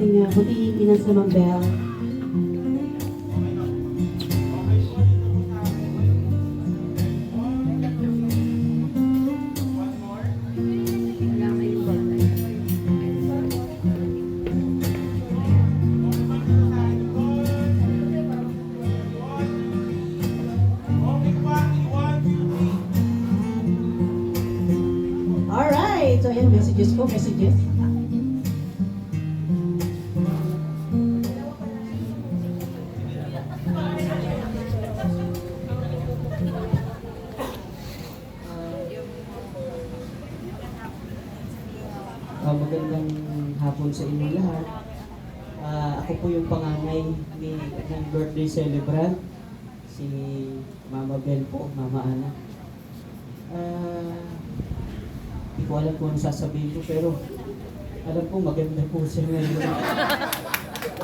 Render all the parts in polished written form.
ating butihin Minas sa Mambel. Alright, so ayan, messages po, messages. Magandang hapon sa inyo lahat. Ako po yung panganay ng birthday celebrant, si Mama Bel po, Mama Ana. Hindi ko alam kung ano sasabihin ko, pero alam ko maganda po siya ngayon.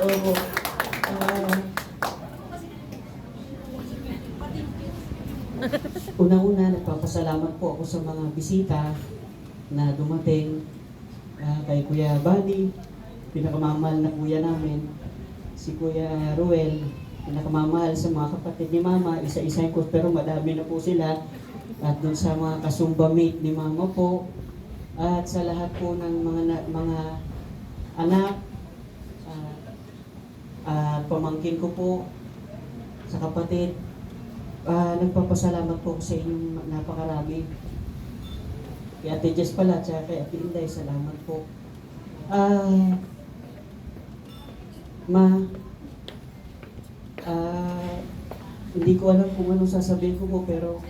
Oo. Una-una, nagpapasalamat po ako sa mga bisita na dumating. Kay Kuya Bali, pinakamamahal na kuya namin, si Kuya Ruel, pinakamamahal sa mga kapatid ni Mama, isa-isahin ko, pero madami na po sila. At dun sa mga kasumba mate ni Mama po, at sa lahat po ng mga anak, at pamangkin ko po, sa kapatid, nagpapasalamat po sa inyong napakarami. Kay Ate Jess pala, tsaka kay Ate Inday, salamat po. Hindi ko alam kung anong sasabihin ko po, pero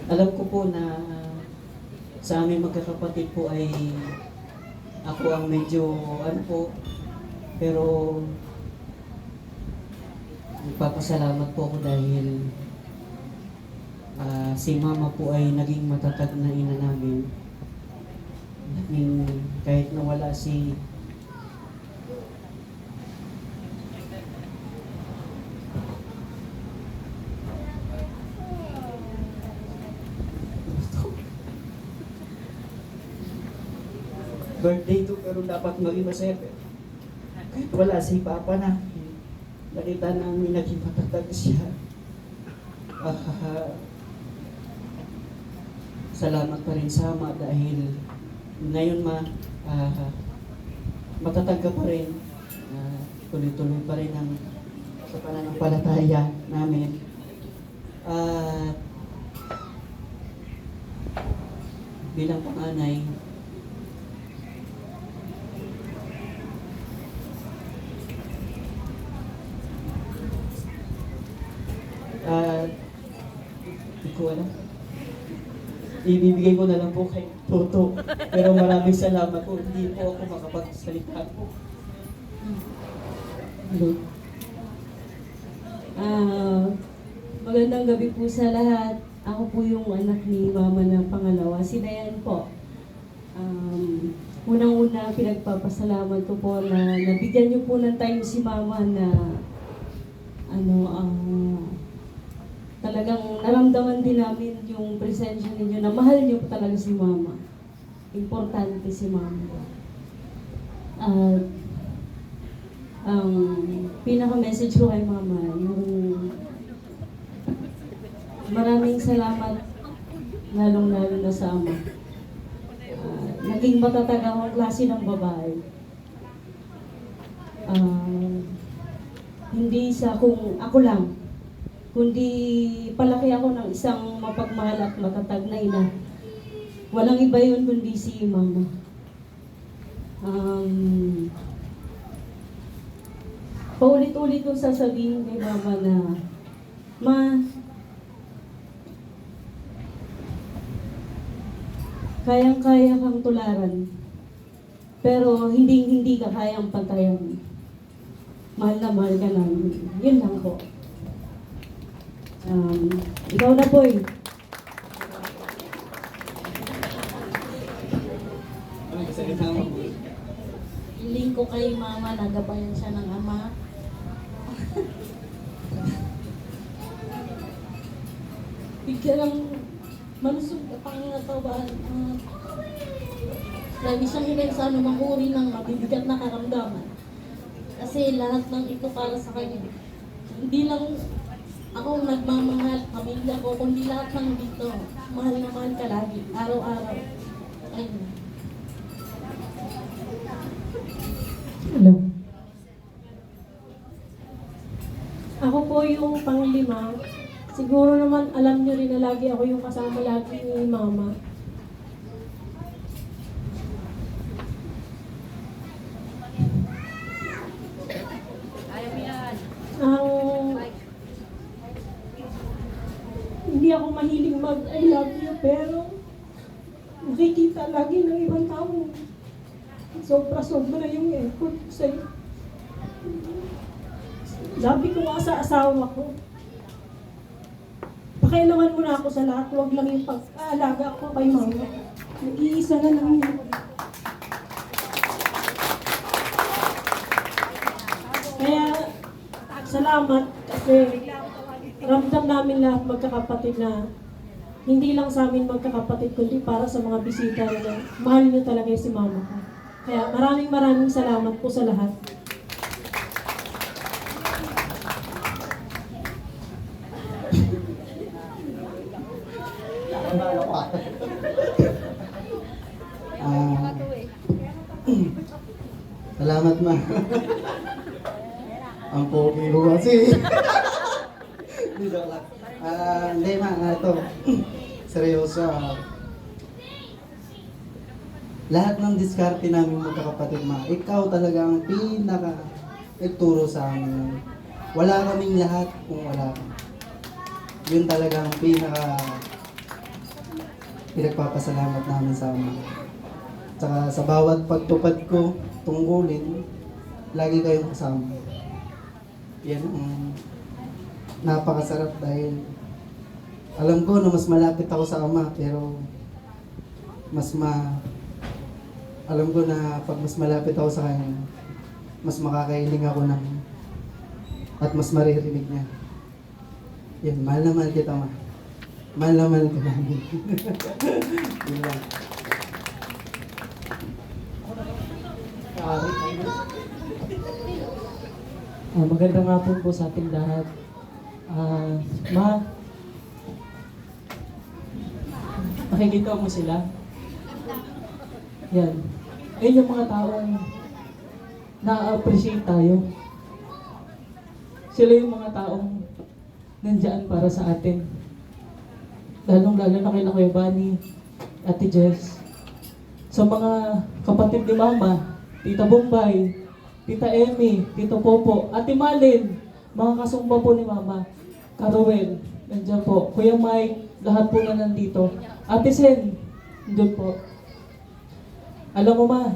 alam ko po na sa aming magkakapatid po ay ako ang medyo pero nagpapasalamat po ako dahil si Mama po ay naging matatag na ina namin. Kahit nawala si birthday to, pero dapat maging masaya. Kahit wala si Papa na, nakita namin naging matatag siya. Salamat pa rin sa Ama dahil ngayon matatag ka pa rin. Tuloy-tuloy pa rin ang sa pananampalataya namin. Bilang panganay, hindi ko alam. Ibibigay ko na lang po kay Toto. Pero maraming salamat po. Hindi po ako makapagsalita po. Hello. Magandang gabi po sa lahat. Ako po yung anak ni Mama na pangalawa, si Dayan po. Unang-una, pinagpapasalamat ko po na nabigyan niyo po ng time si Mama na talagang naramdaman din namin yung presensya ninyo na mahal niyo po talaga si Mama. Importante si Mama. Ang pinaka-message ko kay Mama, yung maraming salamat lalong-lalo na sa Ama. Naging matatag akong klase ng babae. Hindi sa kung ako lang, kundi palaki ako ng isang mapagmahal at matatag na ina. Walang iba yun kundi si Mama. Paulit-ulit kong sasabihin kay Mama na, Ma, kayang-kaya kang tularan, pero hindi ka kayang pantayan. Mahal na mahal ka namin. Yun lang po. Ikaw na po eh. Hiling ko kay Mama, nagabayan siya ng Ama. malusog ka pangingatawan. Lagi siyang hinaysa na mahuri ng mabibigat na karamdaman. Kasi lahat ng ito para sa kanya. Hindi lang ako nagmamahal, pamilya ko, kundi lahat ng dito. Mahal na mahal ka lagi, araw-araw. Ayun. Hello. Ako po yung panglima. Siguro naman alam niyo rin na lagi ako yung kasama lagi ni Mama. Hindi ako mahiling mag I love you, pero nakikita lagi ng ibang tao. Sobra-sobra na yung effort sa'yo. Sabi ko nga sa asawa ko, pakialaman mo na ako sa lahat, huwag lang yung pag-aalaga ko kay Mama. Nag-iisa na lang yun. Kaya, salamat kasi ramdam namin lahat magkakapatid na hindi lang sa amin magkakapatid kundi para sa mga bisita na mahal niyo talaga si Mama ko. Kaya maraming salamat po sa lahat. Salamat, ma. Ang pogi ko kasi. Hindi, joke lang. Hindi, ma. Ito. Seryoso. Lahat ng diskarte namin magkakapatid, ma. Ikaw talaga ang pinaka nagturo sa amin. Wala kaming lahat kung wala ka. Yun talaga ang pinaka pinagpapasalamat namin sa ama. Tsaka sa bawat pagtupad ko, tungkulin, lagi kayong kasama. Yan ang napakasarap dahil alam ko na mas malapit ako sa ama, pero alam ko na pag mas malapit ako sa kanya, mas makakailing ako ng at mas maririnig niya. Yan, mahal na mahal kita, ma. Mahal na mahal ka namin. Yun lang. Magandang hapon po sa ating lahat. Ma, nakikita mo sila? Yan. Ayun yung mga taong na-appreciate tayo. Sila yung mga taong nandyan para sa atin. Lalong-lalo na kay Kuya Bunny, Ate Jess. Sa mga kapatid ni Mama, Tita Bombay, Tita Emmy, Tito Popo, Ate Malin, mga kasumba po ni Mama, Caruel, nandiyan po, Kuya Mike, lahat po na nandito. Ate Sen, nandun po. Alam mo, Ma,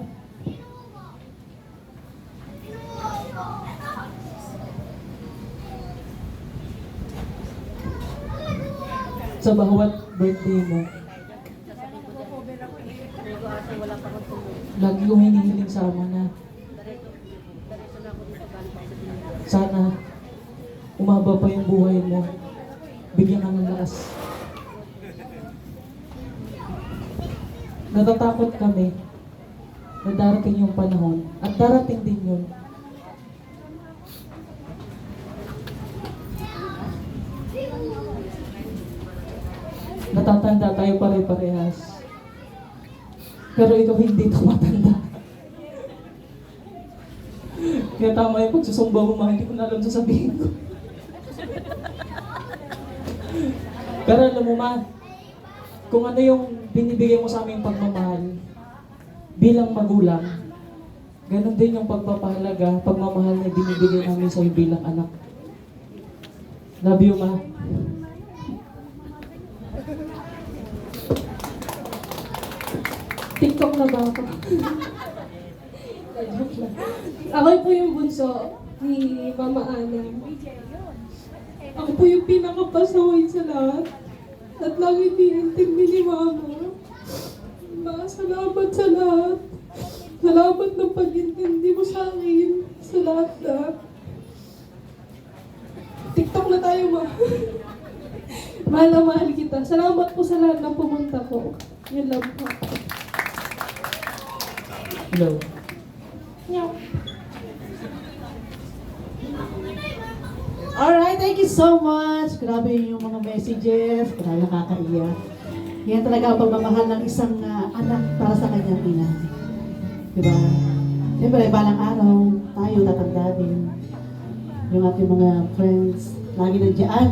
sa bawat birthday mo, lagi kong hinihiling sa Ama na sana umaba pa yung buhay mo, bigyan ka ng lakas. Natatakot kami na darating yung panahon at darating din yun. Natatanda tayo pare-parehas. Pero ikaw hindi tumatanda. Kaya tama yung pagsusumba mo, hindi ko na alam sasabihin ko. Pero alam mo, Ma, kung ano yung binibigay mo sa aming pagmamahal bilang magulang, ganun din yung pagpapahalaga, pagmamahal na binibigay namin sa'yo bilang anak. Love you, Ma. TikTok na ba ako? Joke lang. Ako po yung bunso ni Mama Ana. Ako po yung pinakapasaway sa lahat. At lagi tinintindi ni Mama. Ma, salamat sa lahat. Salamat ng pag-intindi mo sa akin. Sa lahat na. TikTok na tayo, Ma. Mahal na mahal kita. Salamat po sa lahat ng pumunta po. Yun lang po. Hello. Alright, thank you so much. Grabe yung mga messages. Grabe nakakaiyak. Yan talaga ang pagmamahal ng isang anak para sa kanyang ina. Diba? Siyempre, balang araw, tayo tatanda din. Yung ating mga friends, lagi nandiyan.